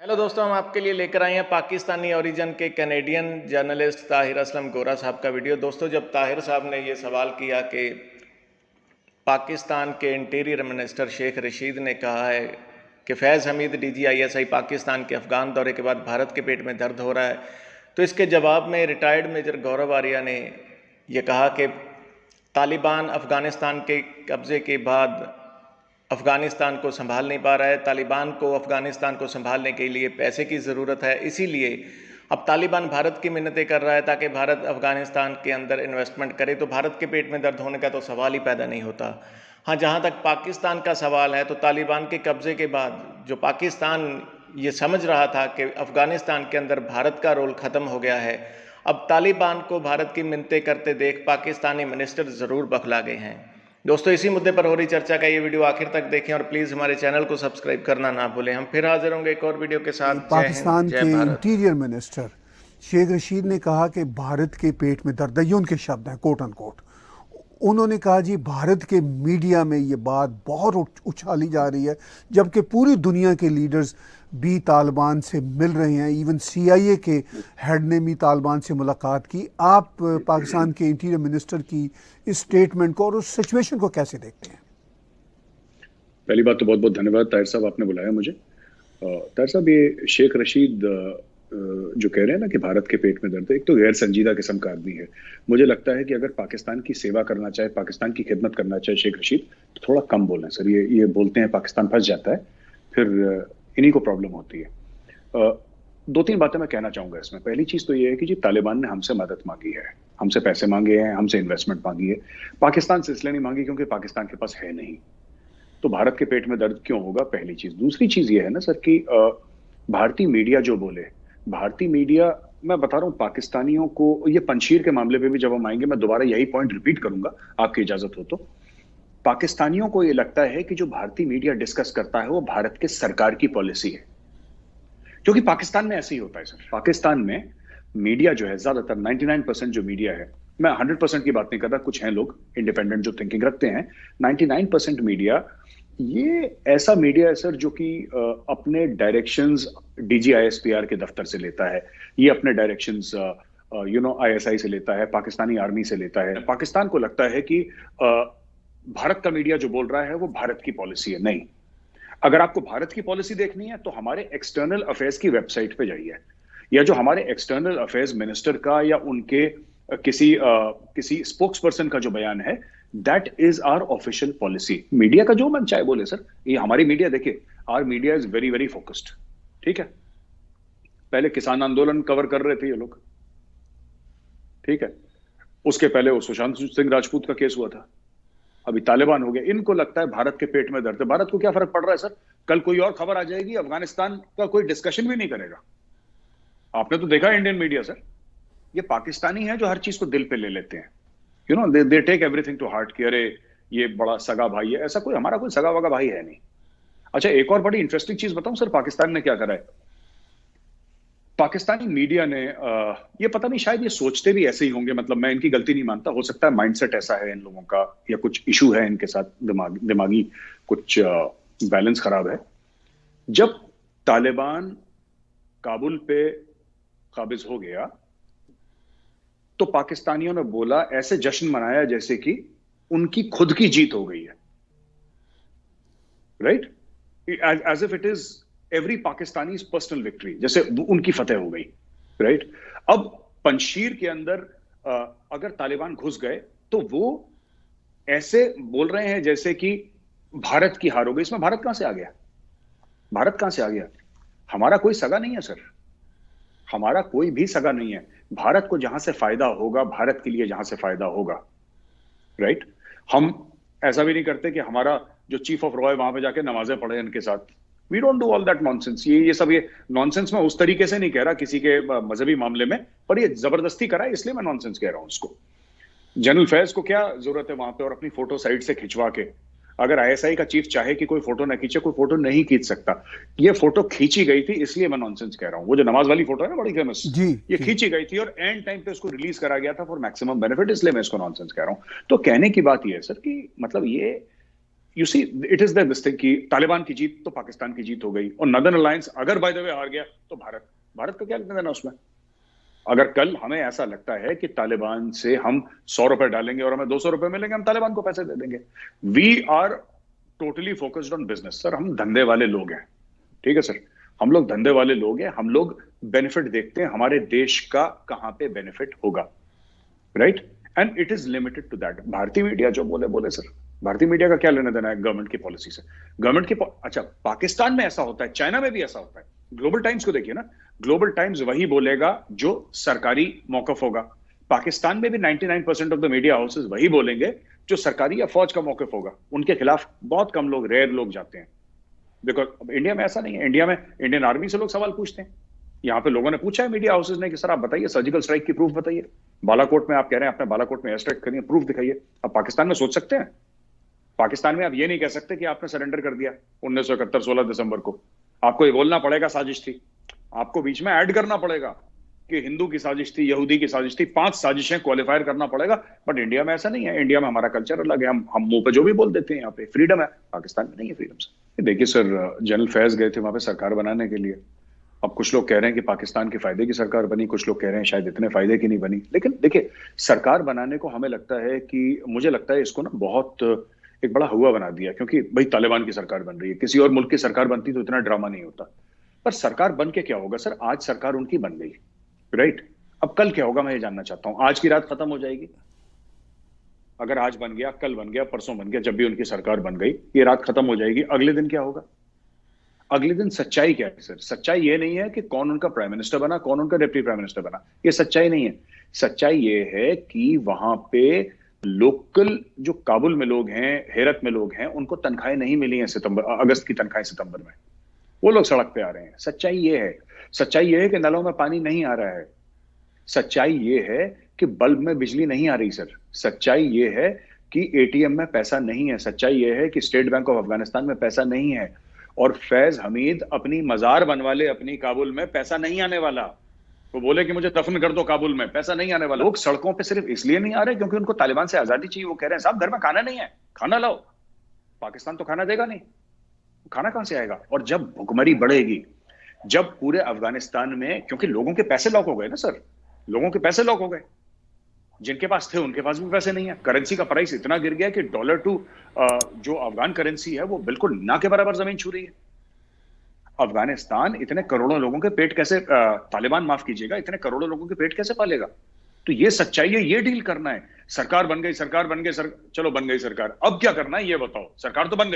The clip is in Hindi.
हेलो दोस्तों, हम आपके लिए लेकर आए हैं पाकिस्तानी ओरिजिन के कैनेडियन जर्नलिस्ट ताहिर असलम गोरा साहब का वीडियो। दोस्तों, जब ताहिर साहब ने ये सवाल किया कि पाकिस्तान के इंटीरियर मिनिस्टर शेख रशीद ने कहा है कि फैज़ हमीद DGISI पाकिस्तान के अफ़गान दौरे के बाद भारत के पेट में दर्द हो रहा है, तो इसके जवाब में रिटायर्ड मेजर गौरव आर्या ने यह कहा कि तालिबान अफ़गानिस्तान के कब्ज़े के बाद अफ़गानिस्तान को संभाल नहीं पा रहा है। तालिबान को अफ़गानिस्तान को संभालने के लिए पैसे की ज़रूरत है, इसीलिए अब तालिबान भारत की मिन्नतें कर रहा है ताकि भारत अफ़गानिस्तान के अंदर इन्वेस्टमेंट करे। तो भारत के पेट में दर्द होने का तो सवाल ही पैदा नहीं होता। हाँ, जहाँ तक पाकिस्तान का सवाल है, तो तालिबान के कब्ज़े के बाद जो पाकिस्तान ये समझ रहा था कि अफ़गानिस्तान के अंदर भारत का रोल ख़त्म हो गया है, अब तालिबान को भारत की मिन्नतें करते देख पाकिस्तानी मिनिस्टर ज़रूर बखला गए हैं। दोस्तों, इसी मुद्दे पर हो रही चर्चा का ये वीडियो आखिर तक देखें और प्लीज़ हमारे चैनल को सब्सक्राइब करना ना भूलें। हम फिर हाजिर होंगे एक और वीडियो के साथ। जय हिंद, पाकिस्तान जय के भारत। इंटीरियर मिनिस्टर शेख रशीद ने कहा कि भारत के पेट में दर्द है, ये उनके शब्द हैं, कोट अनकोट। उन्होंने कहा जी भारत के मीडिया में ये बात बहुत उछाली जा रही है, जबकि पूरी दुनिया के लीडर्स भी तालिबान से मिल रहे हैं। इवन CIA के हेड ने भी तालिबान से मुलाकात की। आप पाकिस्तान के इंटीरियर मिनिस्टर की इस स्टेटमेंट को और उस सिचुएशन को कैसे देखते हैं? पहली बात तो बहुत बहुत धन्यवाद ताहिर साहब, आपने बुलाया मुझे। ताहिर साहब, ये शेख रशीद जो कह रहे हैं ना कि भारत के पेट में दर्द है, एक तो गैर संजीदा किस्म का आदमी है। मुझे लगता है कि अगर पाकिस्तान की सेवा करना चाहे, पाकिस्तान की खिदमत करना चाहे शेख रशीद, तो थोड़ा कम बोलें सर। ये बोलते हैं पाकिस्तान फंस जाता है, फिर इन्हीं को प्रॉब्लम होती है। दो तीन बातें मैं कहना चाहूंगा इसमें। पहली चीज तो ये है कि जी तालिबान ने हमसे मदद मांगी है, हमसे पैसे मांगे हैं, हमसे इन्वेस्टमेंट मांगी है। पाकिस्तान से इसलिए नहीं मांगी क्योंकि पाकिस्तान के पास है नहीं। तो भारत के पेट में दर्द क्यों होगा, पहली चीज। दूसरी चीज ये है ना सर कि भारतीय मीडिया जो बोले, भारतीय मीडिया, मैं बता रहा हूं पाकिस्तानियों को, ये पंजशीर के मामले पे भी जब हम आएंगे मैं दोबारा यही पॉइंट रिपीट करूंगा, आपकी इजाजत हो तो। पाकिस्तानियों को ये लगता है कि जो भारतीय मीडिया डिस्कस करता है वो भारत के सरकार की पॉलिसी है, क्योंकि पाकिस्तान में ऐसे ही होता है सर। पाकिस्तान में मीडिया जो है, ज्यादातर 99% जो मीडिया है, मैं 100% की बात नहीं कर रहा, कुछ हैं लोग इंडिपेंडेंट जो थिंकिंग रखते हैं, 99% मीडिया ये ऐसा मीडिया है सर जो कि अपने डायरेक्शंस DGISPR के दफ्तर से लेता है, ये अपने डायरेक्शंस ISI से लेता है, पाकिस्तानी आर्मी से लेता है। पाकिस्तान को लगता है कि भारत का मीडिया जो बोल रहा है वो भारत की पॉलिसी है। नहीं, अगर आपको भारत की पॉलिसी देखनी है तो हमारे एक्सटर्नल अफेयर्स की वेबसाइट पे जाइए, या जो हमारे एक्सटर्नल अफेयर्स मिनिस्टर का या उनके किसी स्पोक्स पर्सन का जो बयान है, that is our official policy. Media का जो मन चाहे बोले सर, ये हमारी मीडिया, देखिए our media is very very focused. ठीक है, पहले किसान आंदोलन कवर कर रहे थे ये लोग, ठीक है, उसके पहले वो सुशांत सिंह राजपूत का केस हुआ था, अभी तालिबान हो गया। इनको लगता है भारत के पेट में दर्द है। भारत को क्या फर्क पड़ रहा है सर, कल कोई और खबर आ जाएगी, अफगानिस्तान का कोई डिस्कशन भी नहीं करेगा। आपने तो देखा इंडियन मीडिया सर, ये पाकिस्तानी है जो हर चीज को दिल पे ले लेते हैं, they take everything to heart कि अरे ये बड़ा सगा भाई है। ऐसा कोई हमारा कोई सगा वगा भाई है नहीं। अच्छा, एक और बड़ी इंटरेस्टिंग चीज बताऊं सर, पाकिस्तान ने क्या करा है। पाकिस्तानी मीडिया ने ये पता नहीं, शायद ये सोचते भी ऐसे ही होंगे, मतलब मैं इनकी गलती नहीं मानता, हो सकता है माइंडसेट ऐसा है इन लोगों का, या कुछ इशू है इनके साथ, दिमागी कुछ बैलेंस खराब है। जब तालिबान काबुल पे काबिज हो गया तो पाकिस्तानियों ने बोला, ऐसे जश्न मनाया जैसे कि उनकी खुद की जीत हो गई है, right, as if it is every Pakistani personal victory, जैसे उनकी फतेह हो गई, राइट। अब पंजशीर के अंदर अगर तालिबान घुस गए तो वो ऐसे बोल रहे हैं जैसे कि भारत की हार हो गई। इसमें भारत कहां से आ गया, भारत कहां से आ गया? हमारा कोई सगा नहीं है सर, हमारा कोई भी सगा नहीं है। भारत को जहां से फायदा होगा, भारत के लिए जहां से फायदा होगा, राइट। हम ऐसा भी नहीं करते कि हमारा जो चीफ ऑफ रॉय वहां पे जाके नमाजें पढ़े इनके साथ। We don't do all that nonsense. ये सब ये नॉनसेंस मैं उस तरीके से नहीं कह रहा किसी के मजहबी मामले में, पर ये जबरदस्ती करा है इसलिए मैं नॉनसेंस कह रहा हूं उसको। जनरल फैज को क्या जरूरत है वहां पे और अपनी फोटो साइड से खिंचवा के, अगर ISI का चीफ चाहे कि कोई फोटो ना खींचे, कोई फोटो नहीं खींच सकता। ये फोटो खींची गई थी इसलिए मैं नॉनसेंस कह रहा हूं। वो जो नमाज वाली फोटो है ना, बड़ी फेमस, ये खींची गई थी और एंड टाइम पे उसको रिलीज करा गया था फॉर मैक्सिमम बेनिफिट, इसलिए मैं इसको नॉनसेंस कह रहा हूं। तो कहने की बात ये है सर कि मतलब ये you see it is this thing कि तालिबान की जीत तो पाकिस्तान की जीत हो गई, और नॉर्दर्न अलायंस अगर बाय द वे हार गया तो भारत का क्या लेना देना उसमें? अगर कल हमें ऐसा लगता है कि तालिबान से हम 100 रुपए डालेंगे और हमें 200 रुपए मिलेंगे, हम तालिबान को पैसे दे देंगे। We are totally focused on business sir, हम धंधे वाले लोग हैं, ठीक है सर, हम लोग धंधे वाले लोग हैं, हम लोग बेनिफिट देखते हैं, हमारे देश का कहां पे बेनिफिट होगा, right? And it is limited to that. भारतीय मीडिया जो बोले सर, भारतीय मीडिया का क्या लेना देना है गवर्नमेंट की पॉलिसी से? गवर्नमेंट की अच्छा, पाकिस्तान में ऐसा होता है, चाइना में भी ऐसा होता है। ग्लोबल टाइम्स को देखिए ना, ग्लोबल टाइम्स वही बोलेगा जो सरकारी मौकफ होगा। पाकिस्तान में भी 99% ऑफ द मीडिया हाउसेस वही बोलेंगे जो सरकारी या फौज का मौकफ होगा। उनके खिलाफ बहुत कम लोग, रेयर लोग जाते हैं। बिकॉज इंडिया में ऐसा नहीं है। इंडिया में इंडियन आर्मी से लोग सवाल पूछते हैं। यहाँ पे लोगों ने पूछा है मीडिया हाउसेस ने कि सर आप बताइए सर्जिकल स्ट्राइक की प्रूफ बताइए। बालाकोट में आप कह रहे हैं आपने बालाकोट में एयर स्ट्राइक करी है, प्रूफ दिखाइए। अब पाकिस्तान में सोच सकते हैं? पाकिस्तान में आप ये नहीं कह सकते कि आपने सरेंडर कर दिया 1971 16 दिसंबर को। आपको ये बोलना पड़ेगा साजिश थी। आपको बीच में ऐड करना पड़ेगा कि हिंदू की साजिश थी, यहूदी की साजिश थी, 5 साजिशें क्वालिफायर करना पड़ेगा। बट इंडिया में ऐसा नहीं है। इंडिया में हमारा कल्चर अलग है, हम मुंह पे जो भी बोल देते हैं, यहाँ पे फ्रीडम है। पाकिस्तान में नहीं है फ्रीडम से। देखिए सर, जनरल फैज गए थे वहां पे सरकार बनाने के लिए। अब कुछ लोग कह रहे हैं कि पाकिस्तान के फायदे की सरकार बनी, कुछ लोग कह रहे हैं शायद इतने फायदे की नहीं बनी। लेकिन देखिए, सरकार बनाने को हमें लगता है कि, मुझे लगता है इसको ना बहुत एक बड़ा हुआ बना दिया, क्योंकि भाई तालिबान की सरकार बन रही है। किसी और मुल्क की सरकार बनती तो इतना ड्रामा नहीं होता। पर सरकार बन के क्या होगा सर? आज सरकार उनकी बन गई, राइट? अब कल क्या होगा मैं ये जानना चाहता हूं। आज की रात खत्म हो जाएगी। अगर आज बन गया, कल बन गया, परसों बन गया, जब भी उनकी सरकार बन गई, ये रात खत्म हो जाएगी। अगले दिन क्या होगा? अगले दिन सच्चाई क्या है सर? सच्चाई ये नहीं है कि कौन उनका प्राइम मिनिस्टर बना, कौन उनका डिप्टी प्राइम मिनिस्टर बना। ये सच्चाई नहीं है। सच्चाई ये है कि वहां पे लोकल जो काबुल में लोग हैं, हेरत में लोग हैं, उनको तनख्वाहें नहीं मिली हैं अगस्त की तनख्वाहें सितंबर में। वो लोग सड़क पे आ रहे हैं। सच्चाई ये है। सच्चाई ये है कि नलों में पानी नहीं आ रहा है। सच्चाई ये है कि बल्ब में बिजली नहीं आ रही सर। सच्चाई ये है कि एटीएम में पैसा नहीं है। सच्चाई ये है कि स्टेट बैंक ऑफ अफगानिस्तान में पैसा नहीं है। और फैज हमीद अपनी मजार बनवा ले अपनी काबुल में, पैसा नहीं आने वाला। वो बोले कि मुझे दफन कर दो काबुल में, पैसा नहीं आने वाला। लोग सड़कों पे सिर्फ इसलिए नहीं आ रहे क्योंकि उनको तालिबान से आजादी चाहिए। वो कह रहे हैं साहब घर में खाना नहीं है, खाना लाओ। पाकिस्तान तो खाना देगा नहीं, खाना कहां से आएगा? और जब भुखमरी बढ़ेगी, जब पूरे अफगानिस्तान में, क्योंकि लोगों के पैसे लॉक हो गए ना सर, लोगों के पैसे लॉक हो गए। जिनके पास थे उनके पास भी पैसे नहीं है। करेंसी का प्राइस इतना गिर गया कि डॉलर टू जो अफगान करेंसी है वो बिल्कुल ना के बराबर जमीन छू रही है। अफगानिस्तान इतने करोड़ों लोगों के पेट कैसे, तालिबान माफ कीजिएगा, इतने करोड़ों लोगों के पेट कैसे पालेगा? तो ये सच्चाई है, ये डील करना है। सरकार बन गई, चलो बन गई सरकार, अब क्या करना है ये बताओ। सरकार तो बन गई।